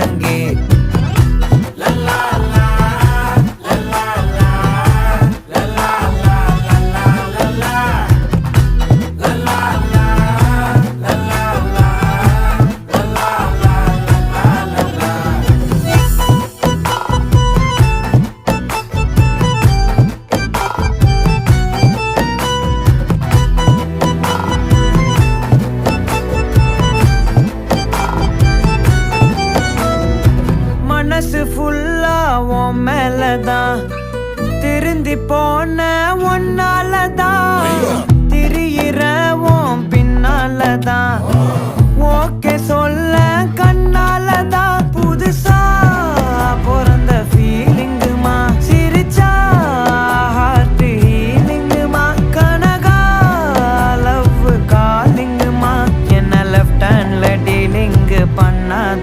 ஒழுங்கே மனசு ஃபுல்லா உன் மேலதான் திருந்தி போன ஒன்னாலதான் திரியிற உன் பின்னாலதான் ஓகே சொல்ல கண்ணாலதான்